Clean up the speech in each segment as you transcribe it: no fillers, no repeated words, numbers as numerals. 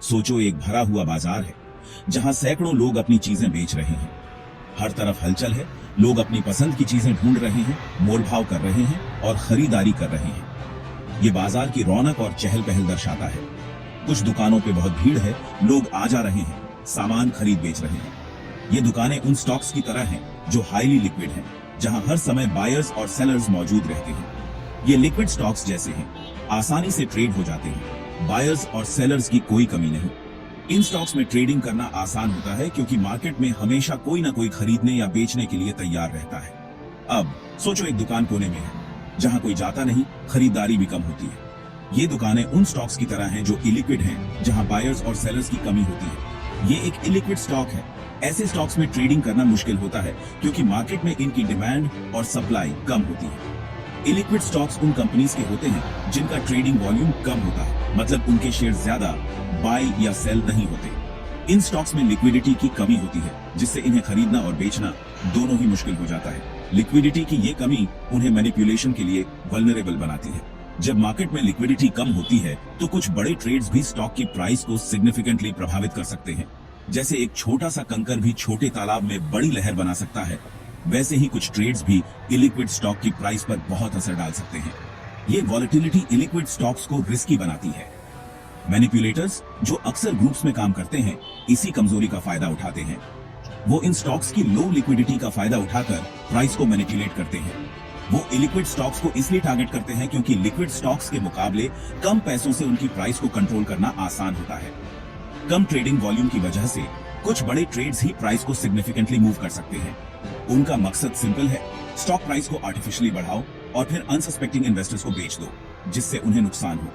सोचो, एक भरा हुआ बाजार है जहां सैकड़ों लोग अपनी चीजें बेच रहे हैं। हर तरफ हलचल है, लोग अपनी पसंद की चीजें ढूंढ रहे हैं, मोलभाव कर रहे हैं और खरीदारी कर रहे हैं। ये बाजार की रौनक और चहल पहल दर्शाता है। कुछ दुकानों पे बहुत भीड़ है, लोग आ जा रहे हैं, सामान खरीद बेच रहे हैं। ये दुकानें उन स्टॉक्स की तरह हैं जो हाईली लिक्विड हैं, जहां हर समय बायर्स और सेलर्स मौजूद रहते हैं। ये लिक्विड स्टॉक्स जैसे हैं, आसानी से ट्रेड हो जाते हैं, बायर्स और सेलर्स की कोई कमी नहीं। इन स्टॉक्स में ट्रेडिंग करना आसान होता है क्योंकि मार्केट में हमेशा कोई ना कोई खरीदने या बेचने के लिए तैयार रहता है। अब सोचो, एक दुकान कोने में है जहां कोई जाता नहीं, खरीदारी भी कम होती है। ये दुकानें उन स्टॉक्स की तरह हैं जो इलिक्विड हैं, जहां बायर्स और सेलर्स की कमी होती है। ये एक इलिक्विड स्टॉक है। ऐसे स्टॉक्स में ट्रेडिंग करना मुश्किल होता है क्योंकि मार्केट में इनकी डिमांड और सप्लाई कम होती है। इलिक्विड स्टॉक्स उन कंपनीज के होते हैं जिनका ट्रेडिंग वॉल्यूम कम होता है, मतलब उनके शेयर ज्यादा बाय या सेल नहीं होते। इन स्टॉक्स में लिक्विडिटी की कमी होती है, जिससे इन्हें खरीदना और बेचना दोनों ही मुश्किल हो जाता है। लिक्विडिटी की ये कमी उन्हें मैनिपुलेशन के लिए वल्नरेबल बनाती है। जब मार्केट में लिक्विडिटी कम होती है तो कुछ बड़े ट्रेड्स भी स्टॉक की प्राइस को सिग्निफिकेंटली प्रभावित कर सकते हैं। जैसे एक छोटा सा कंकर भी छोटे तालाब में बड़ी लहर बना सकता है, वैसे ही कुछ ट्रेड्स भी इलिक्विड स्टॉक की प्राइस पर बहुत असर डाल सकते हैं। ये वॉलेटिलिटी इलिक्विड स्टॉक्स को रिस्की बनाती है। मैनिपुलेटर्स, जो अक्सर ग्रुप्स में काम करते हैं, इसी कमजोरी का फायदा उठाते हैं। वो इन स्टॉक्स की लो लिक्विडिटी का फायदा उठाकर प्राइस को मैनिपुलेट करते हैं। वो इलिक्विड स्टॉक्स को इसलिए टारगेट करते हैं क्योंकि लिक्विड स्टॉक्स के मुकाबले कम पैसों से उनकी प्राइस को कंट्रोल करना आसान होता है। कम ट्रेडिंग वॉल्यूम की वजह से कुछ बड़े ट्रेड्स ही प्राइस को सिग्निफिकेंटली मूव कर सकते हैं। उनका मकसद सिंपल है, स्टॉक प्राइस को आर्टिफिशियली बढ़ाओ और फिर अनसस्पेक्टिंग इन्वेस्टर्स को बेच दो, जिससे उन्हें नुकसान हो।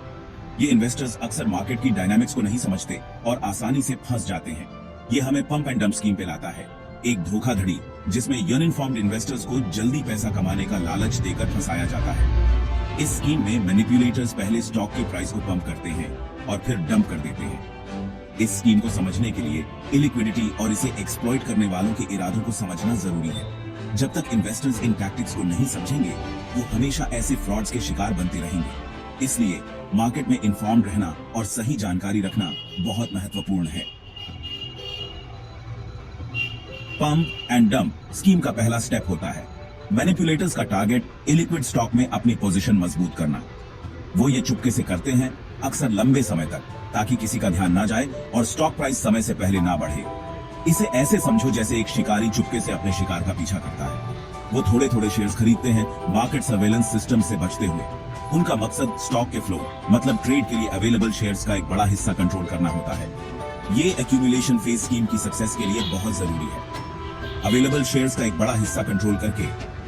ये इन्वेस्टर्स अक्सर मार्केट की डायनामिक्स को नहीं समझते और आसानी से फंस जाते हैं। ये हमें पंप एंड डंप स्कीम पे लाता है, एक धोखाधड़ी जिसमें अनइन्फॉर्म्ड इन्वेस्टर्स को जल्दी पैसा कमाने का लालच देकर फंसाया जाता है। इस स्कीम में मैनिपुलेटर्स पहले स्टॉक की प्राइस को पंप करते हैं और फिर डंप कर देते हैं। इस स्कीम को समझने के लिए इलिक्विडिटी और इसे एक्सप्लॉइट करने वालों के इरादों को समझना जरूरी है। जब तक इन्वेस्टर्स इन टैक्टिक्स को नहीं समझेंगे, वो हमेशा ऐसे फ्रॉड्स के शिकार बनते रहेंगे। इसलिए मार्केट में इन्फॉर्म्ड रहना और सही जानकारी रखना बहुत महत्वपूर्ण है। पंप एंड डंप स्कीम का पहला स्टेप होता है मैनिपुलेटर्स का टारगेट इलिक्विड स्टॉक में अपनी पोजीशन मजबूत करना। वो ये चुपके से करते हैं, अक्सर लंबे समय तक, ताकि किसी का ध्यान ना जाए और स्टॉक प्राइस समय से पहले ना बढ़े। इसे ऐसे समझो जैसे एक शिकारी चुपके से अपने शिकार का पीछा करता है। वो थोड़े थोड़े शेयर्स खरीदते हैं, मार्केट सर्वेलेंस सिस्टम से बचते हुए। उनका मकसद स्टॉक के फ्लो, मतलब ट्रेड के लिए अवेलेबल शेयर्स का एक बड़ा हिस्सा कंट्रोल करना होता है। ये एक्यूमुलेशन फेज स्कीम की सक्सेस के लिए बहुत जरूरी है। अवेलेबल शेयर्स का एक बड़ा हिस्सा कंट्रोल करके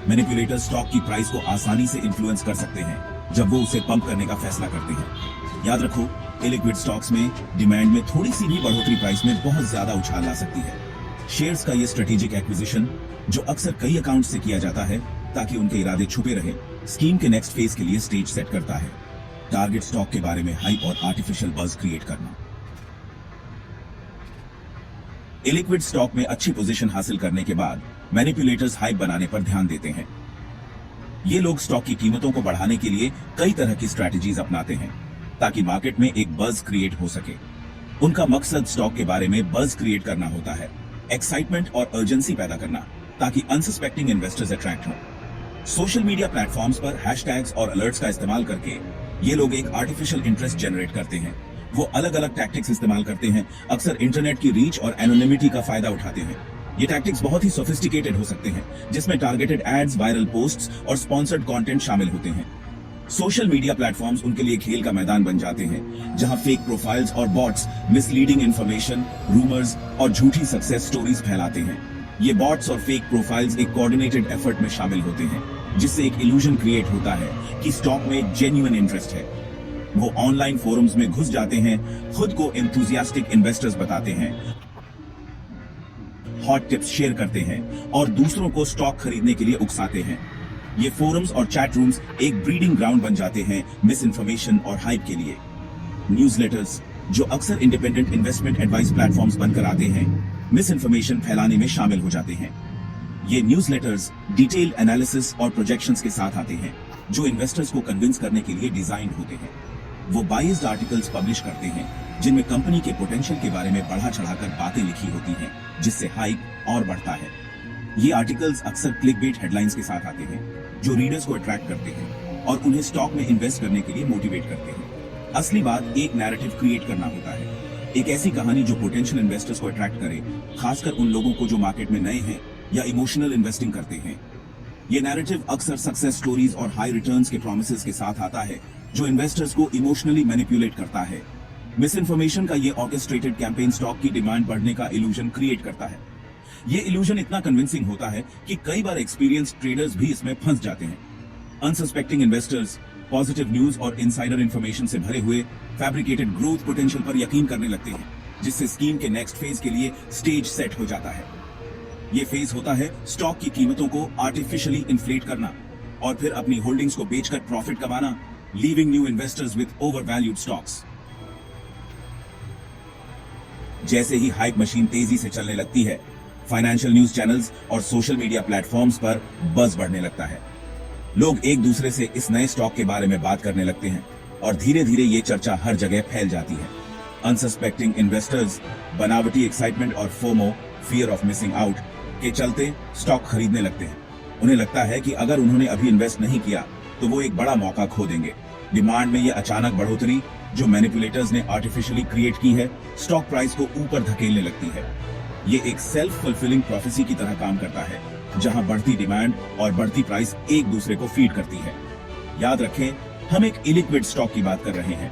मैनिपुलेटर स्टॉक की प्राइस को आसानी से इन्फ्लुएंस कर सकते हैं जब वो उसे पंप करने का फैसला करते हैं। याद रखो, इलिक्विड स्टॉक्स में डिमांड में थोड़ी सी भी बढ़ोतरी प्राइस में बहुत ज्यादा उछाल ला सकती है। शेयर्स का ये स्ट्रेटेजिक एक्विजिशन, जो अक्सर कई अकाउंट से किया जाता है ताकि उनके इरादे छुपे रहे, स्कीम के नेक्स्ट फेज के लिए स्टेज सेट करता है। टारगेट स्टॉक के बारे में हाइप और आर्टिफिशियल बज़ क्रिएट करना। इलिक्विड स्टॉक में अच्छी पोजीशन हासिल करने के बाद मैनिपुलेटर्स हाइप बनाने पर ध्यान देते हैं। ये लोग स्टॉक की कीमतों को बढ़ाने के लिए कई तरह की स्ट्रैटेजीज अपनाते हैं ताकि मार्केट में एक बज़ क्रिएट हो सके। उनका मकसद स्टॉक के बारे में बज़ क्रिएट करना होता है, एक्साइटमेंट और अर्जेंसी पैदा करना, ताकि अनसस्पेक्टिंग इन्वेस्टर्स अट्रैक्ट हों। सोशल मीडिया प्लेटफॉर्म्स पर हैशटैग्स और अलर्ट्स का इस्तेमाल करके ये लोग एक आर्टिफिशियल इंटरेस्ट जनरेट करते हैं। वो अलग अलग टैक्टिक्स इस्तेमाल करते हैं, अक्सर इंटरनेट की रीच और एनोनिमिटी का फायदा उठाते हैं। ये टैक्टिक्स बहुत ही सोफिस्टिकेटेड हो सकते हैं, जिसमें टारगेटेड एड्स, वायरल पोस्ट्स और स्पॉन्सर्ड कंटेंट शामिल होते हैं। सोशल मीडिया प्लेटफॉर्म्स उनके लिए खेल का मैदान बन जाते हैं, जहां फेक प्रोफाइल्स और बॉट्स मिसलीडिंग इंफॉर्मेशन, रूमर्स और झूठी सक्सेस स्टोरीज फैलाते हैं। ये बॉट्स और फेक प्रोफाइल्स एक कोऑर्डिनेटेड एफर्ट में शामिल होते हैं, जिससे एक इल्यूजन क्रिएट होता है कि स्टॉक में जेन्युइन इंटरेस्ट है। वो ऑनलाइन फोरम्स में घुस जाते हैं, खुद को एंथुसियास्टिक इन्वेस्टर्स बताते हैं, हॉट टिप्स शेयर करते हैं और दूसरों को स्टॉक खरीदने के लिए उकसाते हैं। ये फोरम्स और चैट रूम्स एक ब्रीडिंग ग्राउंड बन जाते हैं मिस इन्फॉर्मेशन और हाइप के लिए। न्यूज़लेटर्स, जो अक्सर इंडिपेंडेंट इन्वेस्टमेंट एडवाइस प्लेटफॉर्म्स बनकर आते हैं, मिस इन्फॉर्मेशन फैलाने में शामिल हो जाते हैं। ये न्यूज़लेटर्स डिटेल्ड एनालिसिस और प्रोजेक्शंस के साथ आते हैं, जो इन्वेस्टर्स को कन्विंस करने के लिए डिजाइन होते हैं। वो बायस्ड आर्टिकल्स पब्लिश करते हैं जिनमें कंपनी के पोटेंशियल के बारे में बढ़ा चढ़ाकर बातें लिखी होती हैं, जिससे हाइप और बढ़ता है। ये आर्टिकल्स अक्सर क्लिकबेट हेडलाइंस के साथ आते हैं, जो रीडर्स को अट्रैक्ट करते हैं और उन्हें स्टॉक में इन्वेस्ट करने के लिए मोटिवेट करते हैं। असली बात एक नैरेटिव क्रिएट करना होता है, एक ऐसी कहानी जो पोटेंशियल इन्वेस्टर्स को अट्रैक्ट करे, खासकर उन लोगों को जो मार्केट में नए हैं या इमोशनल इन्वेस्टिंग करते हैं। ये नैरेटिव अक्सर सक्सेस स्टोरीज और हाई रिटर्न्स के प्रॉमिसेस के साथ आता है, जो इन्वेस्टर्स को इमोशनली मैनिपुलेट करता है। मिस इन्फॉर्मेशन का ये ऑर्केस्ट्रेटेड कैंपेन स्टॉक की डिमांड बढ़ने का इल्यूजन क्रिएट करता है। ये इल्यूजन इतना कन्विंसिंग होता है कि कई बार एक्सपीरियंस ट्रेडर्स भी इसमें फंस जाते हैं। अनसस्पेक्टिंग इन्वेस्टर्स पॉजिटिव न्यूज और इनसाइडर इंफॉर्मेशन से भरे हुए फैब्रिकेटेड ग्रोथ पोटेंशियल पर यकीन करने लगते हैं, जिससे स्कीम के नेक्स्ट फेज के लिए स्टेज सेट हो जाता है। ये फेज होता है स्टॉक की कीमतों को आर्टिफिशियली इन्फ्लेट करना और फिर अपनी होल्डिंग्स को बेचकर प्रॉफिट कमाना, leaving new investors with overvalued stocks. जैसे ही हाइप मशीन तेजी से चलने लगती है, फाइनेंशियल न्यूज चैनल्स और सोशल मीडिया प्लेटफॉर्म्स पर बज़ बढ़ने लगता है। लोग एक दूसरे से इस नए स्टॉक के बारे में बात करने लगते हैं और धीरे धीरे ये चर्चा हर जगह फैल जाती है। अनसस्पेक्टिंग इन्वेस्टर्स बनावटी एक्साइटमेंट और FOMO, fear of missing out के चलते स्टॉक खरीदने लगते हैं। उन्हें लगता है कि अगर उन्होंने अभी इन्वेस्ट नहीं किया तो वो एक बड़ा मौका खो देंगे। डिमांड में ये अचानक बढ़ोतरी जो मैनिपुलेटर्स ने आर्टिफिशियली क्रिएट की है, स्टॉक प्राइस को ऊपर धकेलने लगती है। ये एक सेल्फ फुलफिलिंग प्रोफेसी की तरह काम करता है, जहां बढ़ती डिमांड और बढ़ती प्राइस एक दूसरे को फीड करती है। याद रखें, हम एक इलिक्विड स्टॉक की बात कर रहे हैं।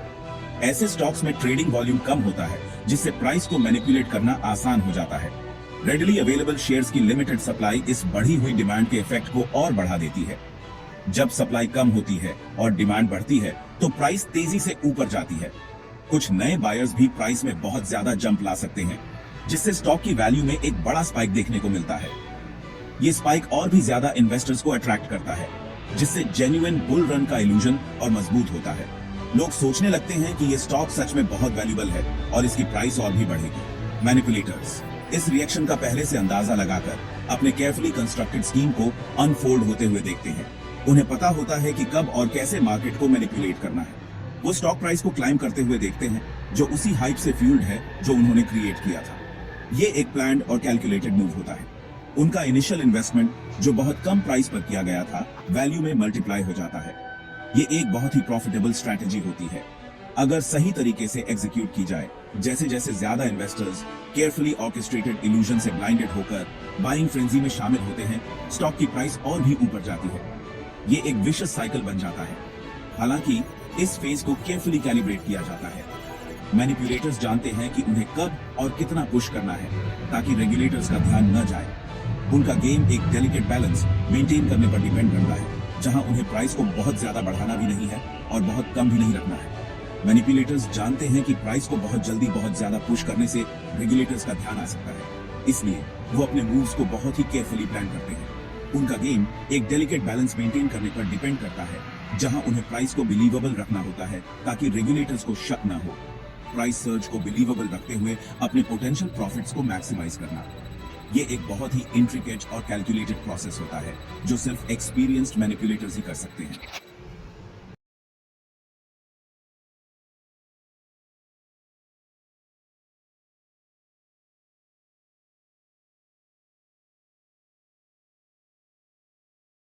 ऐसे स्टॉक्स में ट्रेडिंग वॉल्यूम कम होता है, जिससे प्राइस को मैनिपुलेट करना आसान हो जाता है। रेडिली अवेलेबल शेयर्स की लिमिटेड सप्लाई इस बढ़ी हुई डिमांड के इफेक्ट को और बढ़ा देती है। जब सप्लाई कम होती है और डिमांड बढ़ती है, तो प्राइस तेजी से ऊपर जाती है। कुछ नए बायर्स भी प्राइस में बहुत ज्यादा जंप ला सकते हैं, जिससे स्टॉक की वैल्यू में एक बड़ा स्पाइक देखने को मिलता है। ये स्पाइक और भी ज्यादा इन्वेस्टर्स को अट्रैक्ट करता है, जिससे जेन्युइन बुल रन का इल्यूजन और मजबूत होता है। लोग सोचने लगते हैं कि ये स्टॉक सच में बहुत वैल्यूएबल है और इसकी प्राइस और भी बढ़ेगी। मैनिपुलेटर्स इस रिएक्शन का पहले से अंदाजा लगाकर अपने केयरफुली कंस्ट्रक्टेड स्कीम को अनफोल्ड होते हुए देखते हैं। उन्हें पता होता है कि कब और कैसे मार्केट को मैनिपुलेट करना है। वो स्टॉक प्राइस को क्लाइम करते हुए देखते हैं, जो उसी हाइप से फ्यूल्ड है जो उन्होंने क्रिएट किया था। ये एक प्लान्ड और कैलकुलेटेड मूव होता है। उनका इनिशियल इन्वेस्टमेंट जो बहुत कम प्राइस पर किया गया था, वैल्यू में मल्टीप्लाई हो जाता है। ये एक बहुत ही प्रॉफिटेबल स्ट्रैटेजी होती है, अगर सही तरीके से एग्जीक्यूट की जाए। जैसे जैसे ज्यादा इन्वेस्टर्स केयरफुली ऑर्केस्ट्रेटेड इल्यूजन से ब्लाइंडेड होकर बाइंग फ्रेंजी में शामिल होते हैं, स्टॉक की प्राइस और भी ऊपर जाती है। ये एक विशियस साइकिल बन जाता है। हालांकि इस फेज को केयरफुली कैलिब्रेट किया जाता है। मैनिपुलेटर्स जानते हैं कि उन्हें कब और कितना पुश करना है, ताकि रेगुलेटर्स का ध्यान न जाए। उनका गेम एक डेलिकेट बैलेंस मेंटेन करने पर डिपेंड करता है, जहां उन्हें प्राइस को बहुत ज्यादा बढ़ाना भी नहीं है और बहुत कम भी नहीं रखना है। मैनिपुलेटर्स जानते हैं कि प्राइस को बहुत जल्दी बहुत ज्यादा पुश करने से रेगुलेटर्स का ध्यान आ सकता है, इसलिए वो अपने मूव्स को बहुत ही केयरफुली प्लान करते हैं। उनका गेम एक डेलिकेट बैलेंस मेंटेन करने पर डिपेंड करता है, जहां उन्हें प्राइस को बिलीवेबल रखना होता है ताकि रेगुलेटर्स को शक न हो। प्राइस सर्ज को बिलीवेबल रखते हुए अपने पोटेंशियल प्रॉफिट्स को मैक्सिमाइज करना, ये एक बहुत ही इंट्रिकेट और कैलकुलेटेड प्रोसेस होता है, जो सिर्फ एक्सपीरियंस्ड मैनिपुलेटर्स ही कर सकते हैं।